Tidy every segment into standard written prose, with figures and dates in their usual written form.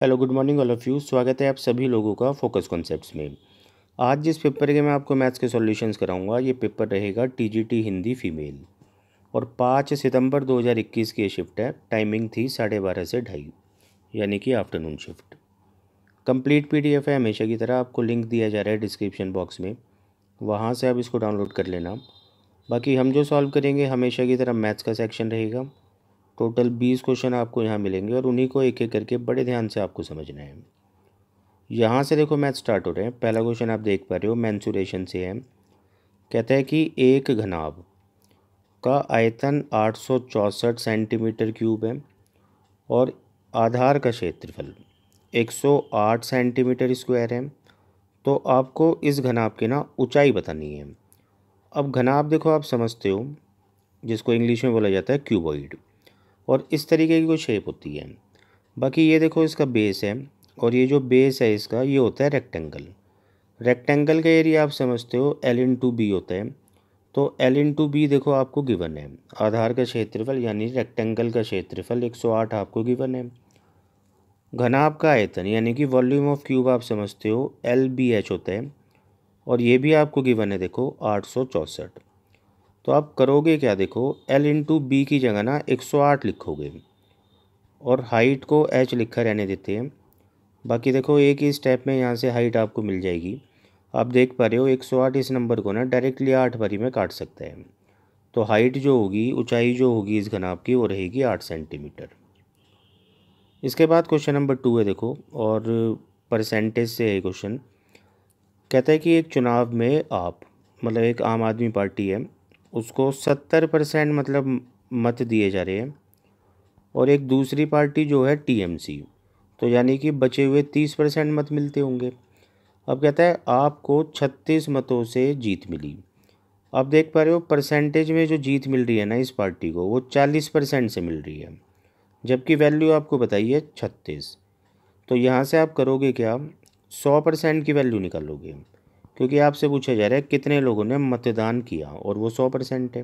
Hello good morning all of you. स्वागत है आप सभी लोगों का फोकस कॉन्सेप्ट्स में। आज जिस पेपर के मैं आपको मैथ्स के सॉल्यूशंस कराऊंगा ये पेपर रहेगा टीजीटी हिंदी फीमेल और 5 सितंबर 2021 की ये शिफ्ट है। टाइमिंग थी 12:30 से 2:30 यानी कि आफ्टरनून शिफ्ट। कंप्लीट पीडीएफ है, हमेशा की तरह आपको लिंक दिया जा रहा है डिस्क्रिप्शन बॉक्स में, वहाँ से आप इसको डाउनलोड कर लेना। बाकी हम जो सॉल्व करेंगे हमेशा की तरह मैथ्स का सेक्शन रहेगा। टोटल 20 क्वेश्चन आपको यहाँ मिलेंगे और उन्हीं को एक एक करके बड़े ध्यान से आपको समझना है। यहाँ से देखो मैथ स्टार्ट हो रहे हैं। पहला क्वेश्चन आप देख पा रहे हो मेंसुरेशन से है। कहता है कि एक घनाभ का आयतन 864 सेंटीमीटर क्यूब है और आधार का क्षेत्रफल 108 सेंटीमीटर स्क्वायर है। तो आपको इस घनाभ की ना ऊंचाई बतानी है। अब घनाभ देखो आप समझते हो, जिसको इंग्लिश में बोला जाता है क्यूबॉइड, और इस तरीके की कोई शेप होती है। बाकी ये देखो इसका बेस है और ये जो बेस है इसका ये होता है रेक्टेंगल। रेक्टेंगल का एरिया आप समझते हो L/B होता है। तो L/B देखो आपको गिवन है। आधार का क्षेत्रफल यानी रेक्टेंगल का क्षेत्रफल 108 आपको गिवन है। घनाभ का आयतन यानी कि वॉल्यूम ऑफ क्यूब आप समझते हो LBH होता है और ये भी आपको गिवन है देखो 864। तो आप करोगे क्या, देखो L/B की जगह ना 108 लिखोगे और हाइट को H लिखा रहने देते हैं। बाकी देखो एक ही स्टेप में यहाँ से हाइट आपको मिल जाएगी। आप देख पा रहे हो 108 इस नंबर को ना डायरेक्टली 8 बारी में काट सकता है। तो हाइट जो होगी, ऊंचाई जो होगी इस घनाभ की, वो रहेगी 8 सेंटीमीटर। इसके बाद क्वेश्चन नंबर 2 है देखो, और परसेंटेज से है क्वेश्चन। कहता है कि एक चुनाव में आप मतलब एक आम आदमी पार्टी है, उसको 70% मतलब मत दिए जा रहे हैं और एक दूसरी पार्टी जो है TMC, तो यानी कि बचे हुए 30% मत मिलते होंगे। अब कहता है आपको 36 मतों से जीत मिली। आप देख पा रहे हो परसेंटेज में जो जीत मिल रही है ना इस पार्टी को, वो 40% से मिल रही है, जबकि वैल्यू आपको बताइए 36। तो यहाँ से आप करोगे क्या, 100% की वैल्यू निकालोगे, क्योंकि आपसे पूछा जा रहा है कितने लोगों ने मतदान किया और वो 100% है।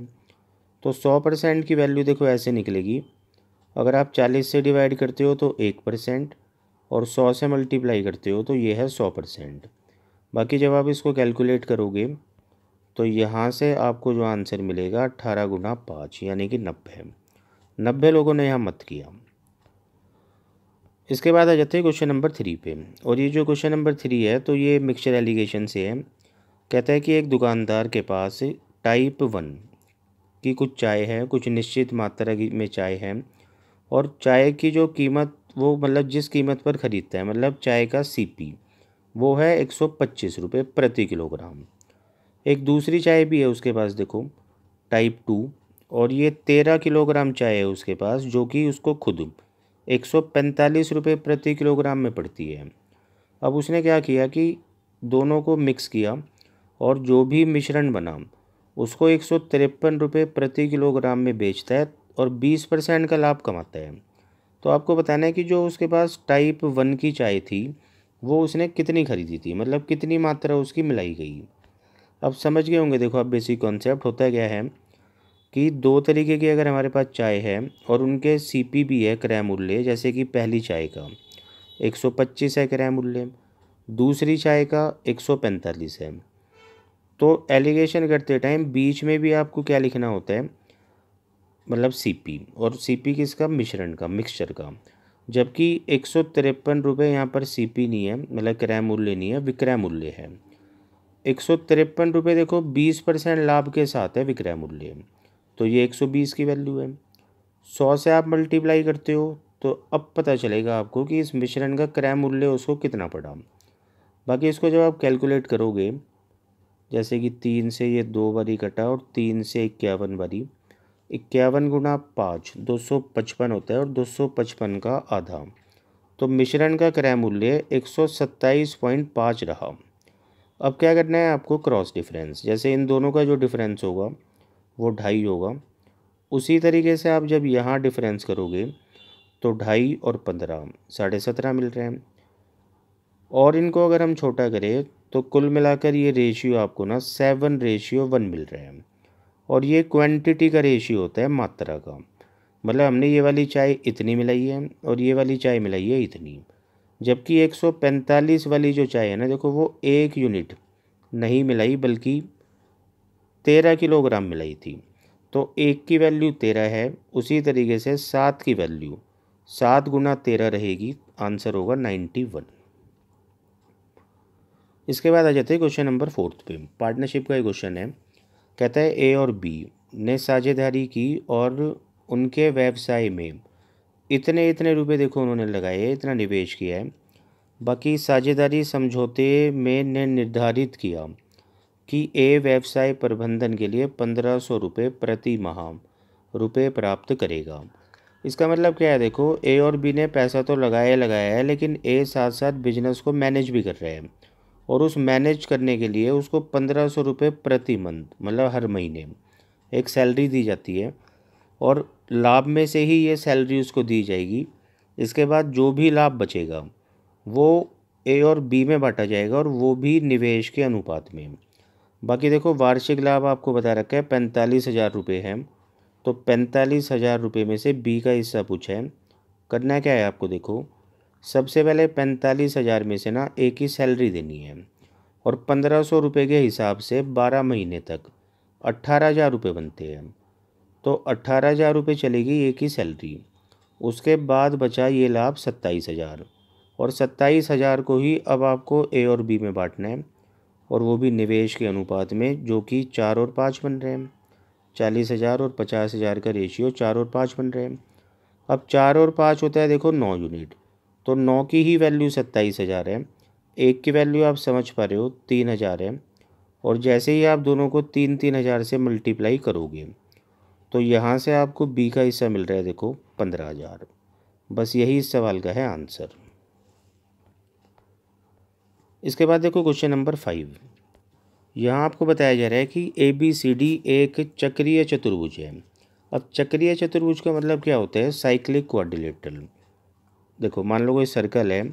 तो 100% की वैल्यू देखो ऐसे निकलेगी। अगर आप 40 से डिवाइड करते हो तो 1% और 100 से मल्टीप्लाई करते हो तो ये है 100%। बाकी जब आप इसको कैलकुलेट करोगे तो यहाँ से आपको जो आंसर मिलेगा 18 गुना 5 यानी कि 90 लोगों ने यहाँ मत किया। इसके बाद आ जाते हैं क्वेश्चन नंबर 3 पे, और ये जो क्वेश्चन नंबर 3 है तो ये मिक्सचर एलिगेशन से है। कहता है कि एक दुकानदार के पास टाइप 1 की कुछ चाय है, कुछ निश्चित मात्रा में चाय है, और चाय की जो कीमत वो मतलब जिस कीमत पर ख़रीदता है, मतलब चाय का CP वो है 125 रुपये प्रति किलोग्राम। एक दूसरी चाय भी है उसके पास देखो, टाइप 2, और ये 13 किलोग्राम चाय है उसके पास, जो कि उसको खुद 145 रुपये प्रति किलोग्राम में पड़ती है। अब उसने क्या किया कि दोनों को मिक्स किया और जो भी मिश्रण बना उसको 153 रुपये प्रति किलोग्राम में बेचता है और 20% का लाभ कमाता है। तो आपको बताना है कि जो उसके पास टाइप 1 की चाय थी वो उसने कितनी खरीदी थी, मतलब कितनी मात्रा उसकी मिलाई गई। अब समझ गए होंगे देखो, अब बेसिक कॉन्सेप्ट होता क्या है कि दो तरीके की अगर हमारे पास चाय है और उनके CP भी है क्रय मूल्य, जैसे कि पहली चाय का 125 है क्रय मूल्य, दूसरी चाय का 145 है। तो एलिगेशन करते टाइम बीच में भी आपको क्या लिखना होता है, मतलब CP, और CP किसका, मिश्रण का, मिक्सचर का। जबकि 153 रुपये यहाँ पर CP नहीं है, मतलब क्रय मूल्य नहीं है, विक्रय मूल्य है। 153 रुपये देखो 20% लाभ के साथ है विक्रय मूल्य, तो ये 120 की वैल्यू है। 100 से आप मल्टीप्लाई करते हो तो अब पता चलेगा आपको कि इस मिश्रण का क्रय मूल्य उसको कितना पड़ा। बाकी इसको जब आप कैलकुलेट करोगे, जैसे कि 3 से ये 2 बारी कटा और 3 से 51 बारी, 51 गुना 5 255 होता है और 255 का आधा, तो मिश्रण का क्रय मूल्य 127.5 रहा। अब क्या करना है आपको, क्रॉस डिफरेंस, जैसे इन दोनों का जो डिफरेंस होगा वो 2.5 होगा, उसी तरीके से आप जब यहाँ डिफरेंस करोगे तो 2.5 और 15 17.5 मिल रहे हैं, और इनको अगर हम छोटा करें तो कुल मिलाकर ये रेशियो आपको ना 7:1 मिल रहे हैं। और ये क्वांटिटी का रेशियो होता है, मात्रा का, मतलब हमने ये वाली चाय इतनी मिलाई है और ये वाली चाय मिलाई है इतनी, जबकि 145 वाली जो चाय है ना, देखो वो 1 यूनिट नहीं मिलाई बल्कि 13 किलोग्राम मिलाई थी। तो 1 की वैल्यू 13 है, उसी तरीके से 7 की वैल्यू 7 गुना 13 रहेगी, आंसर होगा 91। इसके बाद आ जाते हैं क्वेश्चन नंबर 4 पे। पार्टनरशिप का एक क्वेश्चन है। कहता है ए और बी ने साझेदारी की और उनके व्यवसाय में इतने इतने रुपए देखो उन्होंने लगाए, इतना निवेश किया है। बाकी साझेदारी समझौते में ने निर्धारित किया कि ए व्यवसाय प्रबंधन के लिए 1500 रुपये प्रति माह रुपये प्राप्त करेगा। इसका मतलब क्या है, देखो ए और बी ने पैसा तो लगाया है, लेकिन ए साथ साथ बिजनेस को मैनेज भी कर रहे हैं और उस मैनेज करने के लिए उसको 1500 रुपये प्रति मंथ, मतलब हर महीने एक सैलरी दी जाती है और लाभ में से ही ये सैलरी उसको दी जाएगी। इसके बाद जो भी लाभ बचेगा वो ए और बी में बांटा जाएगा और वो भी निवेश के अनुपात में। बाकी देखो वार्षिक लाभ आपको बता रखा है 45,000 रुपये है, तो 45,000 रुपये में से बी का हिस्सा पूछा है। करना क्या है आपको, देखो सबसे पहले 45,000 में से ना ए की सैलरी देनी है और 1500 रुपये के हिसाब से 12 महीने तक 18,000 रुपये बनते हैं। तो 18,000 रुपये चलेगी ए की सैलरी। उसके बाद बचा ये लाभ 27,000 और 27,000 को ही अब आपको ए और बी में बांटना है और वो भी निवेश के अनुपात में, जो कि 4 और 5 बन रहे हैं। 40,000 और 50,000 का रेशियो 4 और 5 बन रहे हैं। अब 4 और 5 होता है देखो 9 यूनिट, तो 9 की ही वैल्यू 27,000 है। एक की वैल्यू आप समझ पा रहे हो 3,000 है, और जैसे ही आप दोनों को 3,000 से मल्टीप्लाई करोगे तो यहाँ से आपको बी का हिस्सा मिल रहा है देखो 15,000। बस यही इस सवाल का है आंसर। इसके बाद देखो क्वेश्चन नंबर 5। यहाँ आपको बताया जा रहा है कि ABCD एक चक्रीय चतुर्भुज है। अब चक्रीय चतुर्भुज का मतलब क्या होता है, साइक्लिक क्वाड्रिलेटरल। देखो मान लो कोई सर्कल है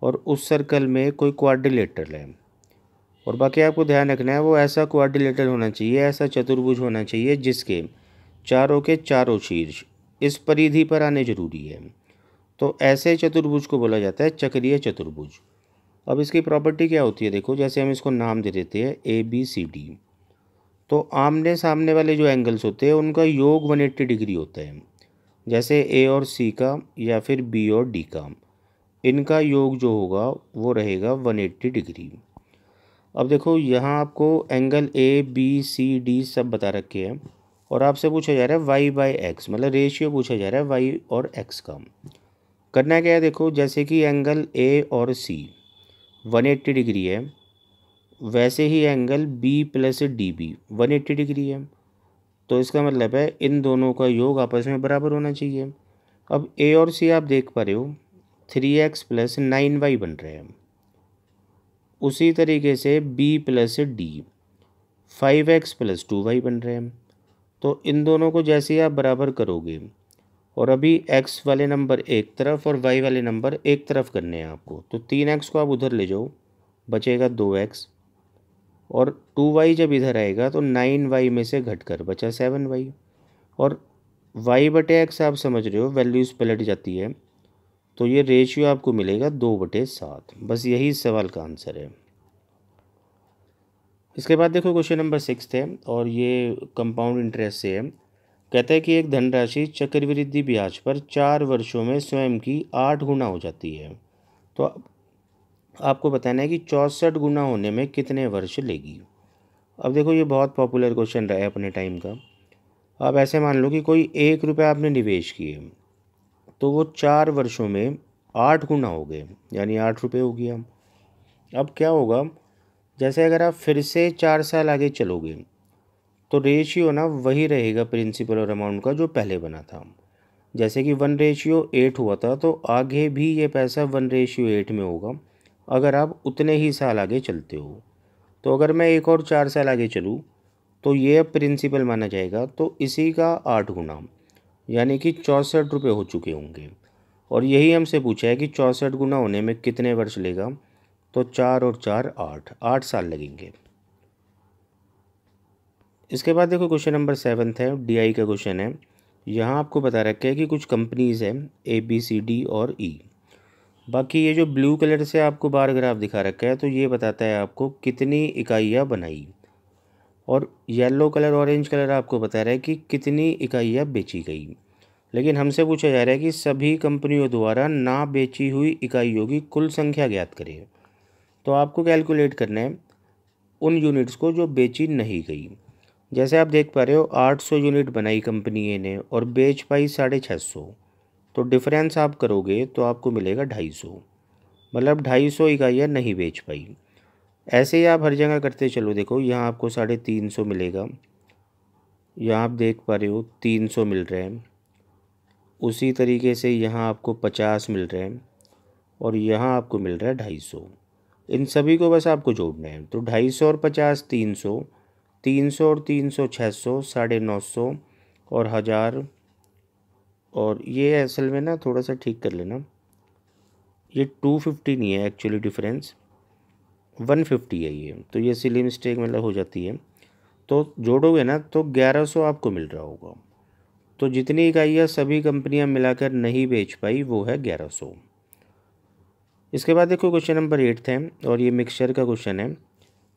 और उस सर्कल में कोई क्वाड्रिलेटरल है, और बाकी आपको ध्यान रखना है वो ऐसा क्वाड्रिलेटरल होना चाहिए, ऐसा चतुर्भुज होना चाहिए जिसके चारों के चारों शीर्ष इस परिधि पर आने जरूरी है। तो ऐसे चतुर्भुज को बोला जाता है चक्रीय चतुर्भुज। अब इसकी प्रॉपर्टी क्या होती है, देखो जैसे हम इसको नाम दे देते हैं ABCD, तो आमने सामने वाले जो एंगल्स होते हैं उनका योग 180 डिग्री होता है। जैसे A और C का या फिर B और D का, इनका योग जो होगा वो रहेगा 180 डिग्री। अब देखो यहाँ आपको एंगल ABCD सब बता रखे हैं और आपसे पूछा जा रहा है y/x, मतलब रेशियो पूछा जा रहा है y और x का। करना क्या है, देखो जैसे कि एंगल A और C 180 डिग्री है, वैसे ही एंगल B + DB 180 डिग्री है। तो इसका मतलब है इन दोनों का योग आपस में बराबर होना चाहिए। अब A और C आप देख पा रहे हो 3x + 9y बन रहे हैं। उसी तरीके से B + D 5x + 2y बन रहे हैं। तो इन दोनों को जैसे ही आप बराबर करोगे, और अभी x वाले नंबर एक तरफ और y वाले नंबर एक तरफ करने हैं आपको, तो 3x को आप उधर ले जाओ, बचेगा 2x, और 2y जब इधर आएगा तो 9y में से घटकर बचा 7y, और y/x आप समझ रहे हो वैल्यूज़ पलट जाती है, तो ये रेशियो आपको मिलेगा 2/7। बस यही इस सवाल का आंसर है। इसके बाद देखो क्वेश्चन नंबर 6 है और ये कंपाउंड इंटरेस्ट से है। कहता है कि एक धनराशि चक्रवृद्धि ब्याज पर 4 वर्षों में स्वयं की 8 गुना हो जाती है। तो आपको बताना है कि 64 गुना होने में कितने वर्ष लेगी। अब देखो ये बहुत पॉपुलर क्वेश्चन रहा है अपने टाइम का। अब ऐसे मान लो कि कोई 1 रुपये आपने निवेश किए, तो वो 4 वर्षों में 8 गुना हो गए, यानी 8 रुपये हो गया। अब क्या होगा, जैसे अगर आप फिर से 4 साल आगे चलोगे तो रेशियो ना वही रहेगा प्रिंसिपल और अमाउंट का जो पहले बना था। जैसे कि 1:8 हुआ था, तो आगे भी ये पैसा 1:8 में होगा अगर आप उतने ही साल आगे चलते हो। तो अगर मैं एक और 4 साल आगे चलूँ तो ये अब प्रिंसिपल माना जाएगा, तो इसी का 8 गुना, यानी कि 64 रुपये हो चुके होंगे। और यही हमसे पूछा है कि 64 गुना होने में कितने वर्ष लेगा, तो 4 और 4 8 साल लगेंगे। इसके बाद देखो क्वेश्चन नंबर 7 है, DI का क्वेश्चन है। यहाँ आपको बता रखा है कि कुछ कंपनीज़ हैं ABCD और E, बाकी ये जो ब्लू कलर से आपको बार ग्राफ दिखा रखा है तो ये बताता है आपको कितनी इकाइयाँ बनाई, और येलो कलर ऑरेंज कलर आपको बता रहा है कि कितनी इकाइयाँ बेची गई। लेकिन हमसे पूछा जा रहा है कि सभी कंपनियों द्वारा ना बेची हुई इकाइयों की कुल संख्या ज्ञात करें। तो आपको कैलकुलेट करना है उन यूनिट्स को जो बेची नहीं गई। जैसे आप देख पा रहे हो 800 यूनिट बनाई कंपनी ए ने और बेच पाई 650, तो डिफरेंस आप करोगे तो आपको मिलेगा 250, मतलब 250 इकाइयाँ नहीं बेच पाई। ऐसे ही आप हर जगह करते चलो, देखो यहाँ आपको 350 मिलेगा, यहाँ आप देख पा रहे हो 300 मिल रहे हैं, उसी तरीके से यहाँ आपको 50 मिल रहे हैं और यहाँ आपको मिल रहा है 250। इन सभी को बस आपको जोड़ना है। तो 250 और 50 300, 300 और 300 600, 950 और 1000, और ये असल में ना थोड़ा सा ठीक कर लेना, ये 250 नहीं है एक्चुअली, डिफरेंस 150 है ये, तो ये सिली मिस्टेक मतलब हो जाती है। तो जोड़ोगे ना तो 1100 आपको मिल रहा होगा। तो जितनी इकाइयाँ सभी कंपनियाँ मिलाकर नहीं बेच पाई वो है 1100। इसके बाद देखो क्वेश्चन नंबर 8 है और ये मिक्सचर का क्वेश्चन है।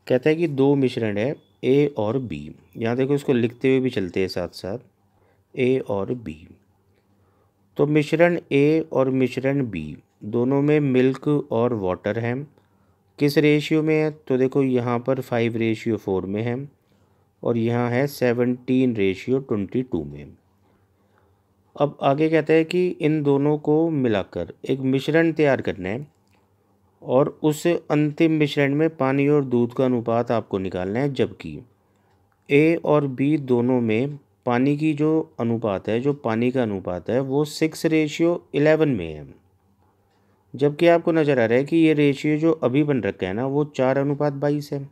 कहता है कि दो मिश्रण है ए और बी। यहाँ देखो इसको लिखते हुए भी चलते हैं साथ साथ, ए और बी। तो मिश्रण ए और मिश्रण बी दोनों में मिल्क और वाटर है। किस रेशियो में है? तो देखो यहाँ पर 5:4 में है और यहाँ है 17:22 में। अब आगे कहता है कि इन दोनों को मिलाकर एक मिश्रण तैयार करना है और उस अंतिम मिश्रण में पानी और दूध का अनुपात आपको निकालना है, जबकि ए और बी दोनों में पानी की जो अनुपात है, जो पानी का अनुपात है वो 6:11 में है। जबकि आपको नज़र आ रहा है कि ये रेशियो जो अभी बन रखा है ना वो 4:22 है।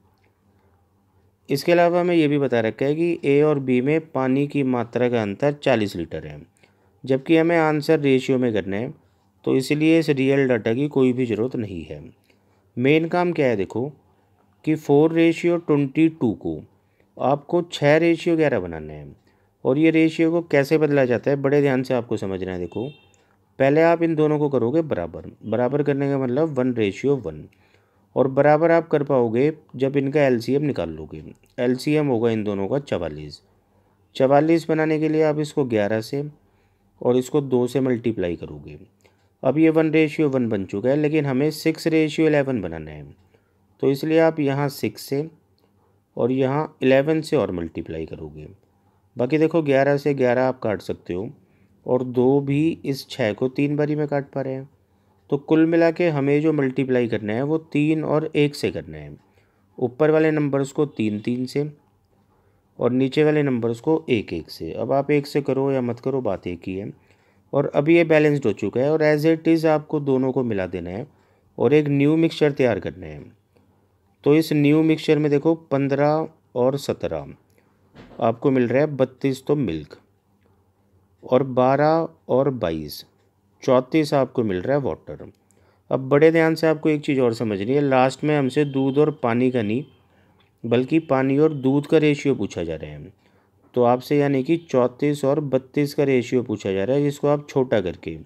इसके अलावा हमें ये भी बता रखा है कि ए और बी में पानी की मात्रा का अंतर 40 लीटर है, जबकि हमें आंसर रेशियो में करना है, तो इसलिए इस रियल डाटा की कोई भी ज़रूरत नहीं है। मेन काम क्या है देखो कि 4:22 को आपको 6:11 बनाना है। और ये रेशियो को कैसे बदला जाता है बड़े ध्यान से आपको समझना है। देखो पहले आप इन दोनों को करोगे बराबर, बराबर करने का मतलब 1:1, और बराबर आप कर पाओगे जब इनका एलसीएम निकाल लोगे। एलसीएम होगा इन दोनों का 44। 44 बनाने के लिए आप इसको 11 से और इसको 2 से मल्टीप्लाई करोगे। अब ये 1:1 बन चुका है, लेकिन हमें 6:11 बनाना है, तो इसलिए आप यहाँ 6 से और यहाँ 11 से और मल्टीप्लाई करोगे। बाकी देखो 11 से 11 आप काट सकते हो और 2 भी इस 6 को 3 बारी में काट पा रहे हैं। तो कुल मिला के हमें जो मल्टीप्लाई करना है वो 3 और 1 से करना है। ऊपर वाले नंबर्स को 3 3 से और नीचे वाले नंबर्स को 1 1 से। अब आप 1 से करो या मत करो, बात एक ही है। और अभी ये बैलेंस्ड हो चुका है और एज इट इज़ आपको दोनों को मिला देना है और एक न्यू मिक्सचर तैयार करना है। तो इस न्यू मिक्सचर में देखो 15 और 17 आपको मिल रहा है 32 तो मिल्क, और 12 और 22 34 आपको मिल रहा है वाटर। अब बड़े ध्यान से आपको एक चीज़ और समझनी है, लास्ट में हमसे दूध और पानी का नहीं बल्कि पानी और दूध का रेशियो पूछा जा रहा है। तो आपसे यानी कि 34 और 32 का रेशियो पूछा जा रहा है, जिसको आप छोटा करके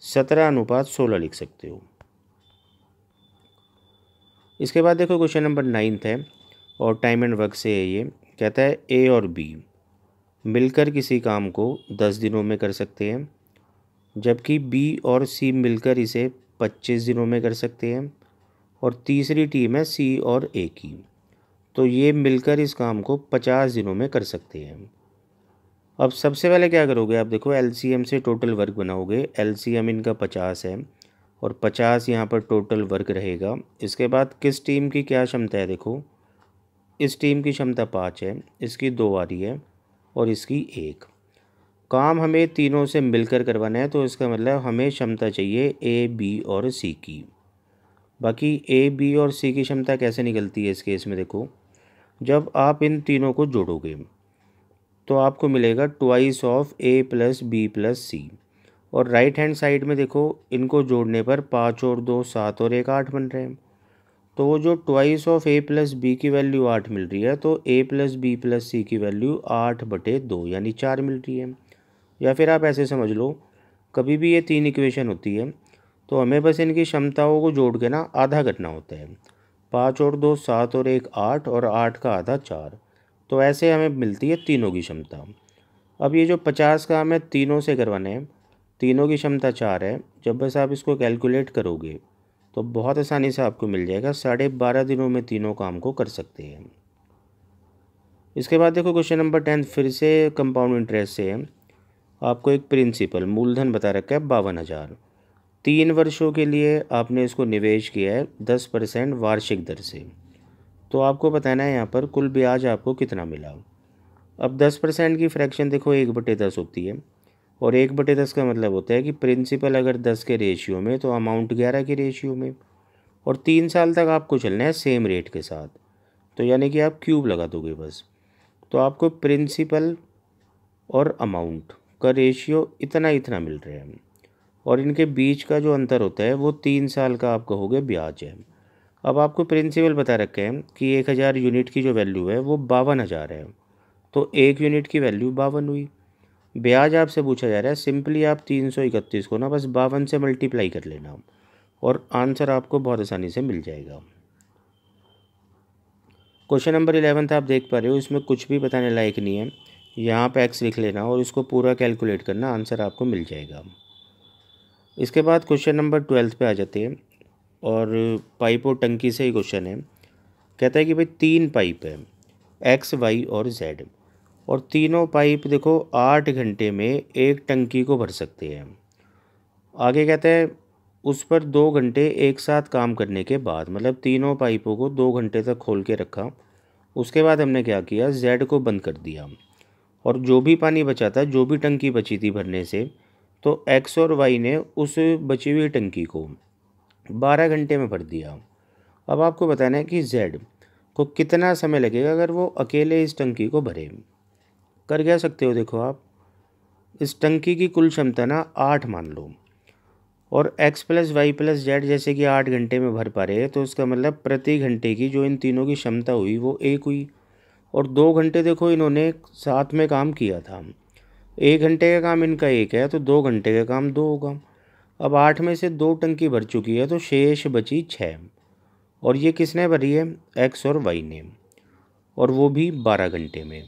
17:16 लिख सकते हो। इसके बाद देखो क्वेश्चन नंबर 9 है और टाइम एंड वर्क से है। ये कहता है ए और बी मिलकर किसी काम को 10 दिनों में कर सकते हैं, जबकि बी और सी मिलकर इसे 25 दिनों में कर सकते हैं, और तीसरी टीम है सी और ए की, तो ये मिलकर इस काम को 50 दिनों में कर सकते हैं। अब सबसे पहले क्या करोगे आप, देखो एलसीएम से टोटल वर्क बनाओगे। एलसीएम इनका 50 है और 50 यहाँ पर टोटल वर्क रहेगा। इसके बाद किस टीम की क्या क्षमता है, देखो इस टीम की क्षमता 5 है, इसकी 2 आ रही है और इसकी 1। काम हमें तीनों से मिलकर करवाना है, तो इसका मतलब हमें क्षमता चाहिए ए बी और सी की। बाकी ए बी और सी की क्षमता कैसे निकलती है इस केस में, देखो जब आप इन तीनों को जोड़ोगे तो आपको मिलेगा 2 of A plus B plus C, और राइट हैंड साइड में देखो इनको जोड़ने पर 5 और 2 7 और 1 8 बन रहे हैं। तो वो जो 2 ऑफ ए प्लस बी की वैल्यू 8 मिल रही है, तो ए प्लस बी प्लस सी की वैल्यू 8/2 यानी 4 मिल रही है। या फिर आप ऐसे समझ लो, कभी भी ये 3 इक्वेशन होती है तो हमें बस इनकी क्षमताओं को जोड़ के ना आधा करना होता है। 5 और 2 7 और 1 8 और 8 का आधा 4। तो ऐसे हमें मिलती है तीनों की क्षमता। अब ये जो 50 का हमें तीनों से करवाना है, तीनों की क्षमता 4 है। जब बस आप इसको कैलकुलेट करोगे तो बहुत आसानी से आपको मिल जाएगा। 12.5 दिनों में तीनों काम को कर सकते हैं। इसके बाद देखो क्वेश्चन नंबर 10 फिर से कंपाउंड इंटरेस्ट से है। आपको एक प्रिंसिपल मूलधन बता रखा है 52,000। 3 वर्षों के लिए आपने इसको निवेश किया है 10% वार्षिक दर से। तो आपको बताना है यहाँ पर कुल ब्याज आपको कितना मिला। अब 10% की फ्रैक्शन देखो 1/10 होती है, और 1/10 का मतलब होता है कि प्रिंसिपल अगर 10 के रेशियो में तो अमाउंट 11 के रेशियो में, और 3 साल तक आपको चलना है सेम रेट के साथ। तो यानी कि आप क्यूब लगा दोगे बस। तो आपको प्रिंसिपल और अमाउंट का रेशियो इतना इतना मिल रहा है, और इनके बीच का जो अंतर होता है वो 3 साल का आप कहोगे ब्याज है। अब आपको प्रिंसिपल बता रखा है कि 1000 यूनिट की जो वैल्यू है वो 52,000 है, तो 1 यूनिट की वैल्यू 52 हुई। ब्याज आपसे पूछा जा रहा है, सिंपली आप 331 को ना बस 52 से मल्टीप्लाई कर लेना और आंसर आपको बहुत आसानी से मिल जाएगा। क्वेश्चन नंबर 11 आप देख पा रहे हो, इसमें कुछ भी बताने लायक नहीं है। यहाँ पे एक्स लिख लेना और इसको पूरा कैलकुलेट करना, आंसर आपको मिल जाएगा। इसके बाद क्वेश्चन नंबर 12 पे आ जाते हैं, और पाइप और टंकी से ही क्वेश्चन है। कहता है कि भाई 3 पाइप है एक्स वाई और जेड, और तीनों पाइप देखो 8 घंटे में एक टंकी को भर सकते हैं। आगे कहता है उस पर 2 घंटे एक साथ काम करने के बाद, मतलब तीनों पाइपों को 2 घंटे तक खोल के रखा। उसके बाद हमने क्या किया, जेड को बंद कर दिया, और जो भी पानी बचा था, जो भी टंकी बची थी भरने से, तो एक्स और वाई ने उस बची हुई टंकी को 12 घंटे में भर दिया। अब आपको बताना है कि जेड को कितना समय लगेगा अगर वो अकेले इस टंकी को भरे। कर क्या सकते हो, देखो आप इस टंकी की कुल क्षमता ना 8 मान लो, और x plus y plus z जैसे कि 8 घंटे में भर पा रहे हैं, तो उसका मतलब प्रति घंटे की जो इन तीनों की क्षमता हुई वो 1 हुई। और 2 घंटे देखो इन्होंने साथ में काम किया था, 1 घंटे का काम इनका 1 है तो 2 घंटे का काम 2 होगा। अब 8 में से 2 टंकी भर चुकी है तो शेष बची 6, और ये किसने भरी है, एक्स और वाई ने, और वो भी 12 घंटे में।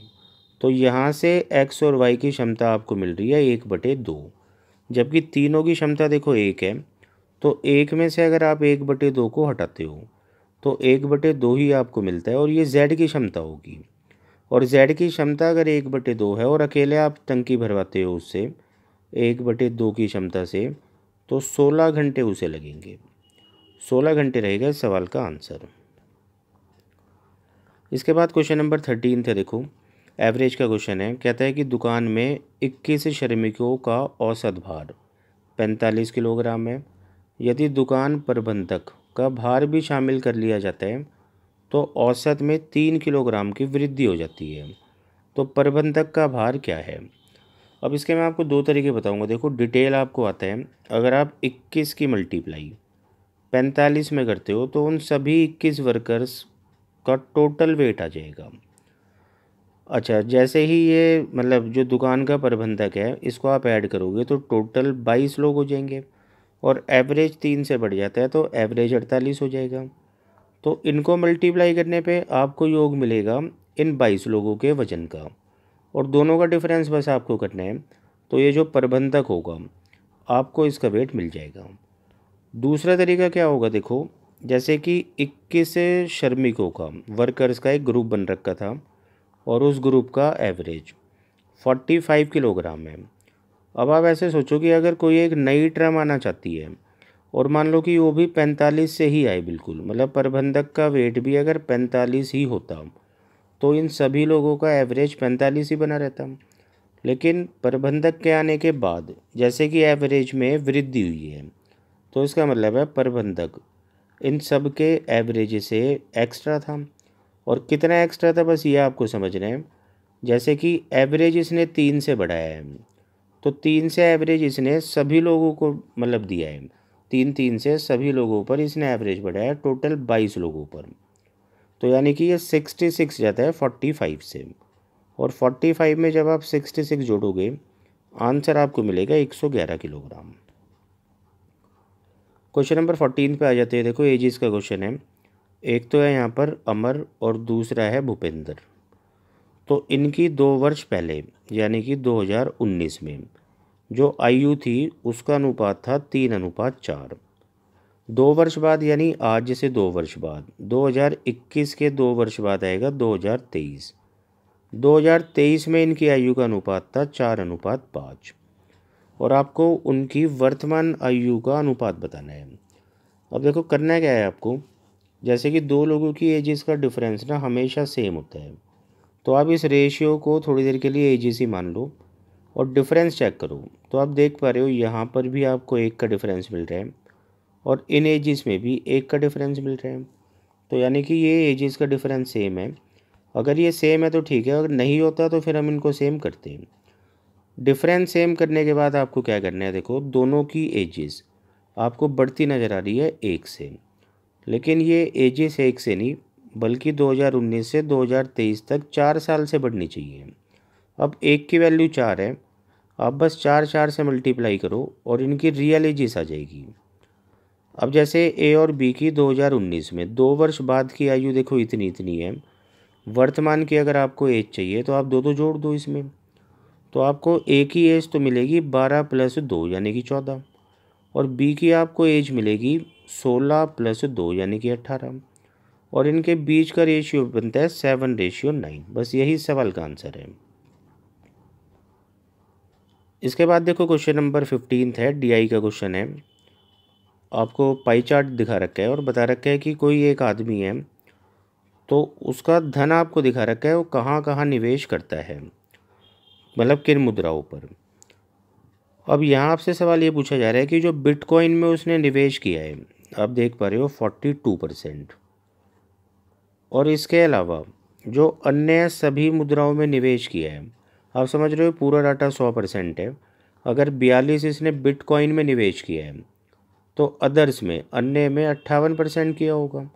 तो यहाँ से एक्स और वाई की क्षमता आपको मिल रही है 1/2, जबकि तीनों की क्षमता देखो 1 है। तो 1 में से अगर आप 1/2 को हटाते हो तो 1/2 ही आपको मिलता है, और ये जेड की क्षमता होगी। और जेड की क्षमता अगर 1/2 है और अकेले आप टंकी भरवाते हो उससे 1/2 की क्षमता से, तो 16 घंटे उसे लगेंगे। 16 घंटे रहेगा इस सवाल का आंसर। इसके बाद क्वेश्चन नंबर 13 थे, देखो एवरेज का क्वेश्चन है। कहता है कि दुकान में 21 श्रमिकों का औसत भार 45 किलोग्राम है। यदि दुकान प्रबंधक का भार भी शामिल कर लिया जाता है तो औसत में 3 किलोग्राम की वृद्धि हो जाती है। तो प्रबंधक का भार क्या है। अब इसके मैं आपको 2 तरीके बताऊंगा। देखो डिटेल आपको आता है, अगर आप 21 की मल्टीप्लाई 45 में करते हो तो उन सभी 21 वर्कर्स का टोटल वेट आ जाएगा। अच्छा, जैसे ही ये मतलब जो दुकान का प्रबंधक है इसको आप ऐड करोगे तो टोटल 22 लोग हो जाएंगे, और एवरेज 3 से बढ़ जाता है तो एवरेज 48 हो जाएगा। तो इनको मल्टीप्लाई करने पे आपको योग मिलेगा इन 22 लोगों के वजन का, और दोनों का डिफरेंस बस आपको करना है। तो ये जो प्रबंधक होगा आपको इसका वेट मिल जाएगा। दूसरा तरीका क्या होगा, देखो जैसे कि 21 श्रमिकों का वर्कर्स का एक ग्रुप बन रखा था, और उस ग्रुप का एवरेज 45 किलोग्राम है। अब आप ऐसे सोचो कि अगर कोई एक नई ट्रम आना चाहती है और मान लो कि वो भी 45 से ही आए, बिल्कुल मतलब प्रबंधक का वेट भी अगर 45 ही होता तो इन सभी लोगों का एवरेज 45 ही बना रहता। लेकिन प्रबंधक के आने के बाद जैसे कि एवरेज में वृद्धि हुई है, तो इसका मतलब है प्रबंधक इन सब के एवरेज से एक्स्ट्रा था। और कितना एक्स्ट्रा था बस ये आपको समझना है। जैसे कि एवरेज इसने 3 से बढ़ाया है, तो 3 से एवरेज इसने सभी लोगों को मतलब दिया है, 3 से सभी लोगों पर इसने एवरेज बढ़ाया टोटल 22 लोगों पर। तो यानी कि ये 66 जाता है 45 से, और 45 में जब आप 66 जोड़ोगे आंसर आपको मिलेगा 111 किलोग्राम। क्वेश्चन नंबर 14 पे आ जाते हैं। देखो एजेस का क्वेश्चन है। एक तो है यहाँ पर अमर और दूसरा है भूपेंद्र। तो इनकी 2 वर्ष पहले यानी कि 2019 में जो आयु थी उसका अनुपात था 3:4। 2 वर्ष बाद यानी आज से 2 वर्ष बाद 2021 के 2 वर्ष बाद आएगा 2023। 2023 में इनकी आयु का अनुपात था 4:5 और आपको उनकी वर्तमान आयु का अनुपात बताना है। अब देखो करना क्या है आपको, जैसे कि दो लोगों की एजेस का डिफरेंस ना हमेशा सेम होता है, तो आप इस रेशियो को थोड़ी देर के लिए एजेस ही मान लो और डिफरेंस चेक करो। तो आप देख पा रहे हो यहाँ पर भी आपको 1 का डिफरेंस मिल रहा है और इन एजेस में भी 1 का डिफरेंस मिल रहा है। तो यानी कि ये एजेस का डिफरेंस सेम है। अगर ये सेम है तो ठीक है, अगर नहीं होता तो फिर हम इनको सेम करते हैं। डिफरेंस सेम करने के बाद आपको क्या करना है, देखो दोनों की एजेस आपको बढ़ती नज़र आ रही है 1 से, लेकिन ये एजेस 1 से नहीं बल्कि 2019 से 2023 तक 4 साल से बढ़नी चाहिए। अब 1 की वैल्यू 4 है, आप बस 4 से मल्टीप्लाई करो और इनकी रियल एजेस आ जाएगी। अब जैसे ए और बी की 2019 में 2 वर्ष बाद की आयु देखो इतनी इतनी है, वर्तमान की अगर आपको एज चाहिए तो आप दो जोड़ दो इसमें, तो आपको ए की एज तो मिलेगी 12 + 2 यानी कि 14 और बी की आपको एज मिलेगी 16 + 2 यानी कि 18 और इनके बीच का रेशियो बनता है 7:9। बस यही सवाल का आंसर है। इसके बाद देखो क्वेश्चन नंबर 15 है, डीआई का क्वेश्चन है। आपको पाई चार्ट दिखा रखा है और बता रखा है कि कोई एक आदमी है तो उसका धन आपको दिखा रखा है वो कहाँ कहाँ निवेश करता है, मतलब किन मुद्राओं पर। अब यहाँ आपसे सवाल ये पूछा जा रहा है कि जो बिटकॉइन में उसने निवेश किया है, आप देख पा रहे हो 42%, और इसके अलावा जो अन्य सभी मुद्राओं में निवेश किया है, आप समझ रहे हो पूरा डाटा 100% है। अगर 42 इसने बिटकॉइन में निवेश किया है तो अदर्स में अन्य में 58% किया होगा।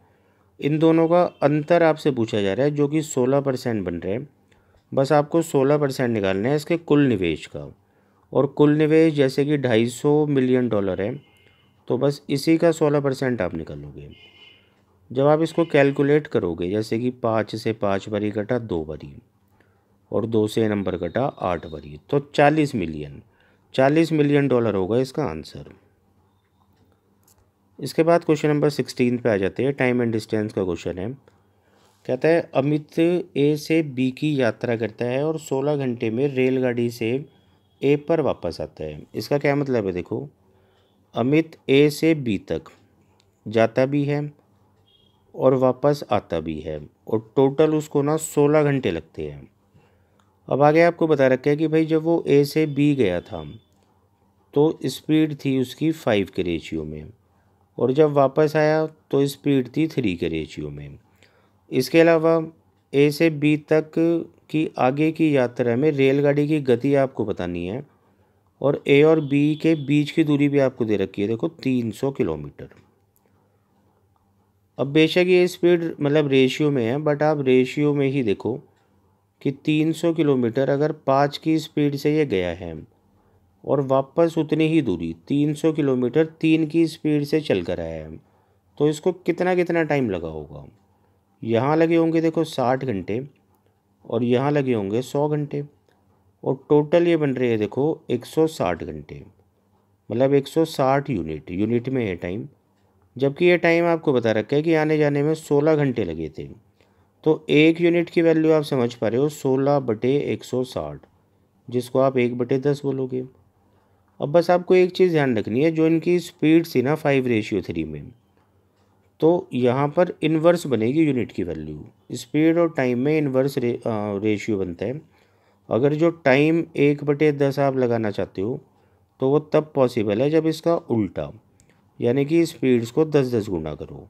इन दोनों का अंतर आपसे पूछा जा रहा है जो कि 16% बन रहे हैं। बस आपको 16% निकालना है इसके कुल निवेश का, और कुल निवेश जैसे कि $250 मिलियन है, तो बस इसी का 16% आप निकालोगे। जब आप इसको कैलकुलेट करोगे, जैसे कि 5 से 5 बारी कटा 2 बारी और 2 से नंबर कटा 8 बारी, तो 40 मिलियन डॉलर होगा इसका आंसर। इसके बाद क्वेश्चन नंबर 16 पे आ जाते हैं। टाइम एंड डिस्टेंस का क्वेश्चन है। कहता है अमित ए से बी की यात्रा करता है और 16 घंटे में रेलगाड़ी से ए पर वापस आता है। इसका क्या मतलब है, देखो अमित ए से बी तक जाता भी है और वापस आता भी है और टोटल उसको ना 16 घंटे लगते हैं। अब आगे आपको बता रखा है कि भाई जब वो ए से बी गया था तो स्पीड थी उसकी 5 के रेशियो में, और जब वापस आया तो स्पीड थी 3 के रेशियो में। इसके अलावा ए से बी तक की आगे की यात्रा में रेलगाड़ी की गति आपको बतानी है, और ए और बी के बीच की दूरी भी आपको दे रखी है, देखो 300 किलोमीटर। अब बेशक ये स्पीड मतलब रेशियो में है, बट आप रेशियो में ही देखो कि 300 किलोमीटर अगर 5 की स्पीड से ये गया है और वापस उतनी ही दूरी 300 किलोमीटर 3 की स्पीड से चल कर आया है, तो इसको कितना कितना टाइम लगा होगा। यहाँ लगे होंगे देखो 60 घंटे और यहाँ लगे होंगे 100 घंटे, और टोटल ये बन रही है देखो 160 घंटे, मतलब 160 यूनिट में है टाइम। जबकि ये टाइम आपको बता रखा है कि आने जाने में 16 घंटे लगे थे। तो 1 यूनिट की वैल्यू आप समझ पा रहे हो 16/160, जिसको आप 1/10 बोलोगे। अब बस आपको एक चीज़ ध्यान रखनी है, जो इनकी स्पीड थी ना 5:3 में, तो यहाँ पर इन्वर्स बनेगी यूनिट की वैल्यू। स्पीड और टाइम में इन्वर्स रेशियो बनता है। अगर जो टाइम 1/10 आप लगाना चाहते हो तो वो तब पॉसिबल है जब इसका उल्टा, यानी कि स्पीड्स को 10-10 गुना करो।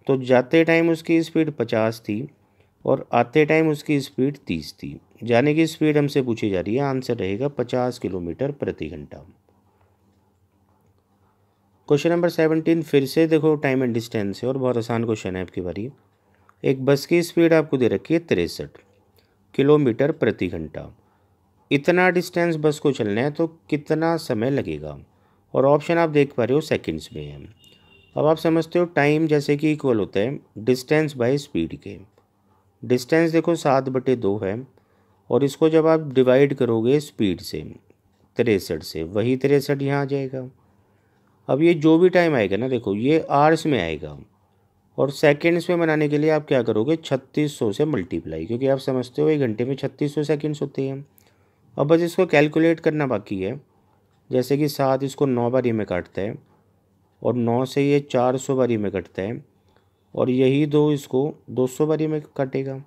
तो जाते टाइम उसकी स्पीड 50 थी और आते टाइम उसकी स्पीड 30 थी। जाने की स्पीड हमसे पूछी जा रही है, आंसर रहेगा 50 किलोमीटर प्रति घंटा। क्वेश्चन नंबर 17 फिर से देखो टाइम एंड डिस्टेंस है और बहुत आसान क्वेश्चन है आपकी बारी। एक बस की स्पीड आपको दे रखी है 63 किलोमीटर प्रति घंटा। इतना डिस्टेंस बस को चलना है तो कितना समय लगेगा, और ऑप्शन आप देख पा रहे हो सेकंड्स में है। अब आप समझते हो टाइम जैसे कि इक्वल होता है डिस्टेंस बाय स्पीड के। डिस्टेंस देखो 7/2 है, और इसको जब आप डिवाइड करोगे स्पीड से 63 से, वही 63 यहाँ आ जाएगा। अब ये जो भी टाइम आएगा ना देखो ये आवर्स में आएगा, और सेकेंड्स में बनाने के लिए आप क्या करोगे 3600 से मल्टीप्लाई, क्योंकि आप समझते हो 1 घंटे में 3600 सेकेंड्स होते हैं। अब बस इसको कैलकुलेट करना बाकी है। जैसे कि 7 इसको 9 बारी में काटता है, और 9 से ये 400 बारी में कटता है, और यही 2 इसको 200 बारी में काटेगा।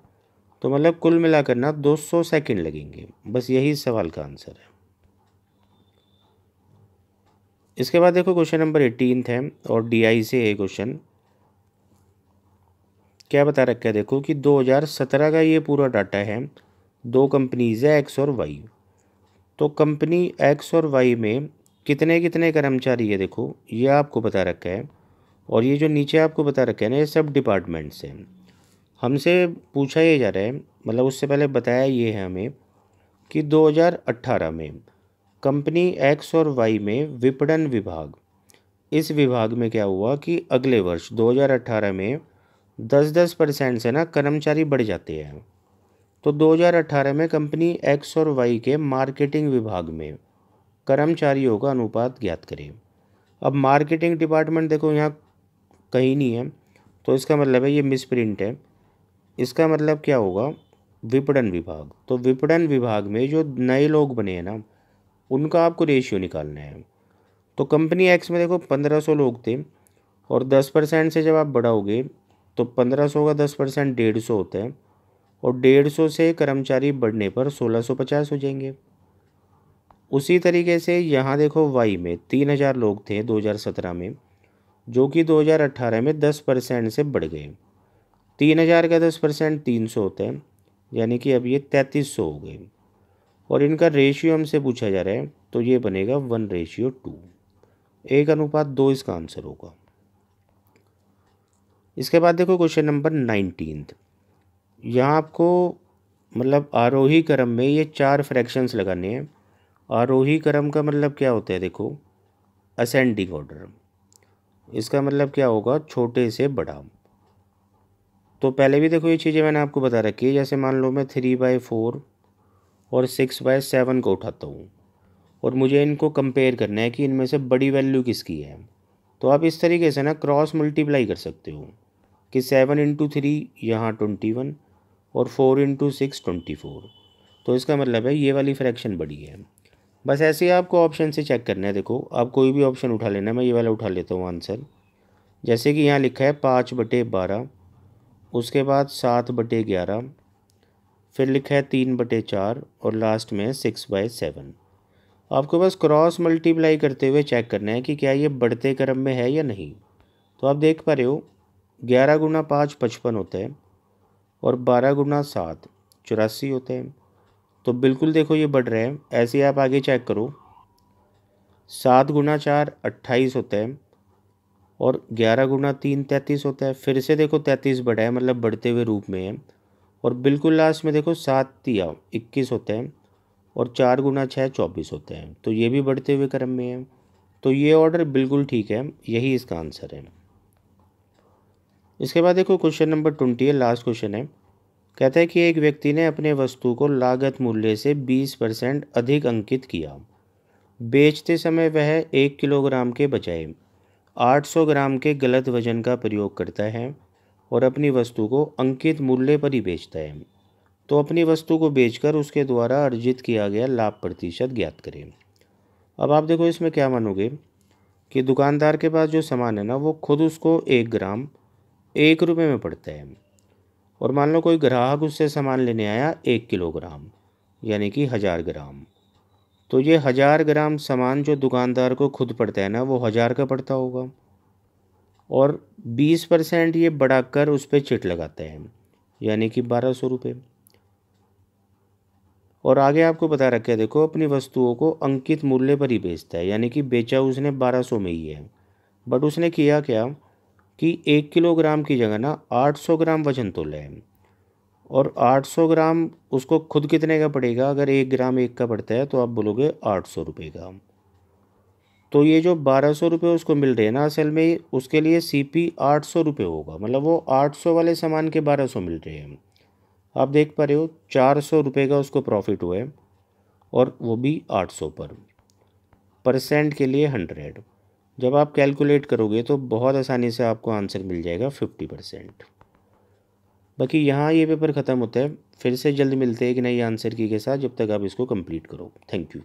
तो मतलब कुल मिलाकर ना 200 सेकंड लगेंगे। बस यही इस सवाल का आंसर है। इसके बाद देखो क्वेश्चन नंबर 18 है, और DI से है क्वेश्चन। क्या बता रखा है देखो कि 2017 का ये पूरा डाटा है। दो कंपनीज है एक्स और वाई। तो कंपनी एक्स और वाई में कितने कितने कर्मचारी है देखो ये आपको बता रखा है, और ये जो नीचे आपको बता रखा है ना ये सब डिपार्टमेंट्स हैं। हमसे पूछा ये जा रहा है, मतलब उससे पहले बताया ये है हमें कि 2018 में कंपनी एक्स और वाई में विपणन विभाग, इस विभाग में क्या हुआ कि अगले वर्ष 2018 में 10% से ना कर्मचारी बढ़ जाते हैं। तो 2018 में कंपनी एक्स और वाई के मार्केटिंग विभाग में कर्मचारियों का अनुपात ज्ञात करें। अब मार्केटिंग डिपार्टमेंट देखो यहाँ कहीं नहीं है, तो इसका मतलब है ये मिसप्रिंट है। इसका मतलब क्या होगा विपणन विभाग। तो विपणन विभाग में जो नए लोग बने हैं ना उनका आपको रेशियो निकालना है। तो कंपनी एक्स में देखो 1500 लोग थे, और 10% से जब आप बढ़ाओगे तो 1500 का 10% 150 होता है, और 150 से कर्मचारी बढ़ने पर 1650 हो जाएंगे। उसी तरीके से यहाँ देखो वाई में 3000 लोग थे 2017 में, जो कि 2018 में 10% से बढ़ गए। 3000 का 10% 300 होता है, यानी कि अब ये 3300 हो गए। और इनका रेशियो हमसे पूछा जा रहा है, तो ये बनेगा 1:2, 1:2 इसका आंसर होगा। इसके बाद देखो क्वेश्चन नंबर 19। यहाँ आपको मतलब आरोही क्रम में ये 4 फ्रैक्शंस लगाने हैं। आरोही क्रम का मतलब क्या होता है देखो असेंडिंग ऑर्डर। इसका मतलब क्या होगा छोटे से बड़ा। तो पहले भी देखो ये चीज़ें मैंने आपको बता रखी है। जैसे मान लो मैं 3/4 और 6/7 को उठाता हूँ, और मुझे इनको कंपेयर करना है कि इनमें से बड़ी वैल्यू किसकी है। तो आप इस तरीके से ना क्रॉस मल्टीप्लाई कर सकते हो कि 7 × 3 यहाँ 21, और 4 × 6 24। तो इसका मतलब है ये वाली फ्रैक्शन बड़ी है। बस ऐसे ही आपको ऑप्शन से चेक करना है। देखो आप कोई भी ऑप्शन उठा लेना, मैं ये वाला उठा लेता हूँ आंसर। जैसे कि यहाँ लिखा है 5/12, उसके बाद 7/11, फिर लिखा है 3/4, और लास्ट में 6/7। आपको बस क्रॉस मल्टीप्लाई करते हुए चेक करना है कि क्या ये बढ़ते क्रम में है या नहीं। तो आप देख पा रहे हो 11 × 5 55 होता है, और 12 × 7 84 होता है। तो बिल्कुल देखो ये बढ़ रहा है। ऐसे ही आप आगे चेक करो 7 × 4 28 होता है, और 11 × 3 33 होता है। फिर से देखो 33 बढ़ा है, मतलब बढ़ते हुए रूप में है। और बिल्कुल लास्ट में देखो 7 × 21 होता है, और 4 × 6 24 होता है। तो ये भी बढ़ते हुए क्रम में है। तो ये ऑर्डर बिल्कुल ठीक है, यही इसका आंसर है। इसके बाद देखो क्वेश्चन नंबर 20 है, लास्ट क्वेश्चन है। कहता है कि एक व्यक्ति ने अपने वस्तु को लागत मूल्य से 20% अधिक अंकित किया। बेचते समय वह 1 किलोग्राम के बजाय 800 ग्राम के गलत वजन का प्रयोग करता है, और अपनी वस्तु को अंकित मूल्य पर ही बेचता है। तो अपनी वस्तु को बेचकर उसके द्वारा अर्जित किया गया लाभ प्रतिशत ज्ञात करें। अब आप देखो इसमें क्या मानोगे कि दुकानदार के पास जो सामान है ना वो खुद उसको 1 ग्राम 1 रुपये में पड़ता है, और मान लो कोई ग्राहक उससे सामान लेने आया 1 किलोग्राम यानी कि 1000 ग्राम। तो ये 1000 ग्राम सामान जो दुकानदार को खुद पड़ता है ना वो 1000 का पड़ता होगा, और 20% ये बढ़ाकर उस पर चिट लगाता है, यानी कि 1200 रुपये। और आगे आपको बता रखा है देखो अपनी वस्तुओं को अंकित मूल्य पर ही बेचता है, यानी कि बेचा उसने 1200 में ही है। बट उसने किया क्या कि 1 किलोग्राम की जगह ना 800 ग्राम वजन तोला है, और 800 ग्राम उसको खुद कितने का पड़ेगा। अगर 1 ग्राम 1 का पड़ता है तो आप बोलोगे 800 रुपये का। तो ये जो 1200 रुपये उसको मिल रहे हैं ना, असल में उसके लिए CP 800 रुपये होगा, मतलब वो 800 वाले सामान के 1200 मिल रहे हैं। आप देख पा रहे हो 400 रुपये का उसको प्रॉफिट हुआ है, और वो भी 800 पर। परसेंट के लिए 100। जब आप कैलकुलेट करोगे तो बहुत आसानी से आपको आंसर मिल जाएगा 50%। बाकी यहाँ ये पेपर ख़त्म होता है। फिर से जल्द मिलते हैं एक नई आंसर की के साथ। जब तक आप इसको कंप्लीट करो। Thank you.